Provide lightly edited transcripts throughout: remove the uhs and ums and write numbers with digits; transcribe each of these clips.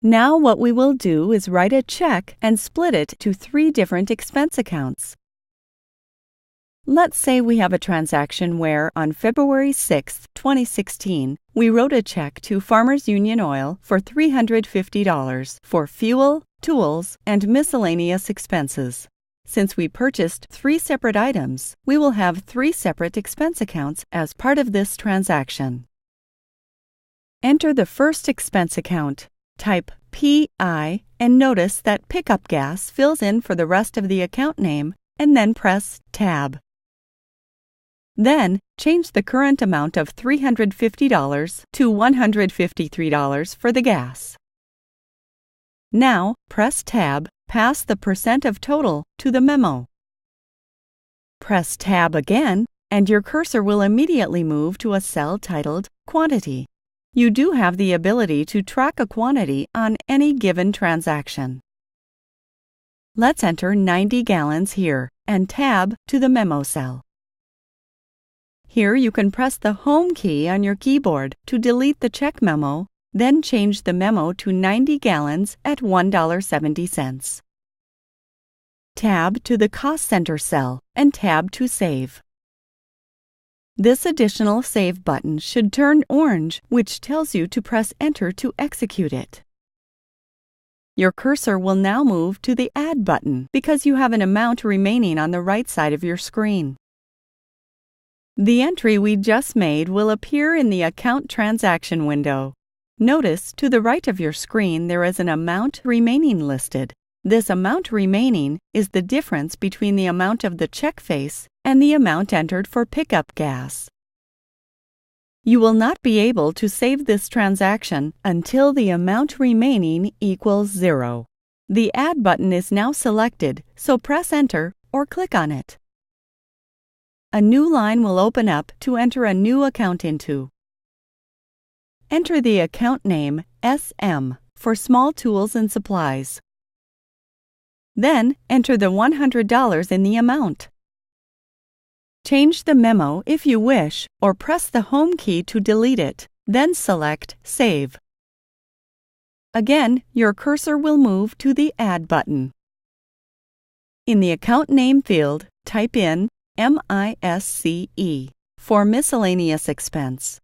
Now what we will do is write a check and split it to 3 different expense accounts. Let's say we have a transaction where, on February 6, 2016, we wrote a check to Farmers Union Oil for $350 for fuel, tools, and miscellaneous expenses. Since we purchased 3 separate items, we will have 3 separate expense accounts as part of this transaction. Enter the first expense account. Type PI and notice that pickup gas fills in for the rest of the account name, and then press Tab. Then, change the current amount of $350 to $153 for the gas. Now, press Tab, pass the percent of total to the memo. Press Tab again, and your cursor will immediately move to a cell titled Quantity. You do have the ability to track a quantity on any given transaction. Let's enter 90 gallons here and tab to the memo cell. Here you can press the Home key on your keyboard to delete the check memo, then change the memo to 90 gallons at $1.70. Tab to the Cost Center cell and tab to Save. This additional Save button should turn orange, which tells you to press Enter to execute it. Your cursor will now move to the Add button because you have an amount remaining on the right side of your screen. The entry we just made will appear in the Account Transaction window. Notice to the right of your screen there is an amount remaining listed. This amount remaining is the difference between the amount of the check face and the amount entered for pickup gas. You will not be able to save this transaction until the amount remaining equals 0. The Add button is now selected, so press Enter or click on it. A new line will open up to enter a new account into. Enter the account name SM for Small Tools and Supplies. Then enter the $100 in the amount. Change the memo if you wish, or press the Home key to delete it, then select Save. Again, your cursor will move to the Add button. In the Account Name field, type in MISCE for miscellaneous expense.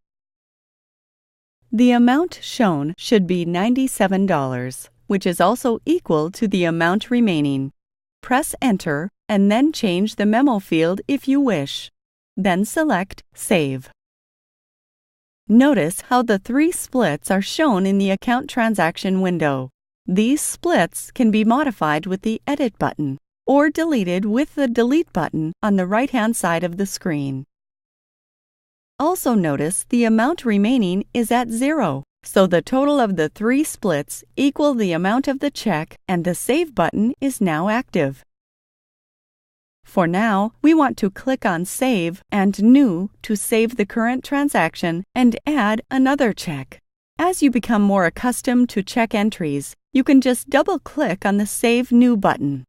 The amount shown should be $97, which is also equal to the amount remaining. Press Enter and then change the memo field if you wish. Then select Save. Notice how the 3 splits are shown in the Account Transaction window. These splits can be modified with the Edit button or deleted with the Delete button on the right-hand side of the screen. Also notice the amount remaining is at 0, so the total of the 3 splits equal the amount of the check, and the Save button is now active. For now, we want to click on Save and New to save the current transaction and add another check. As you become more accustomed to check entries, you can just double-click on the Save New button.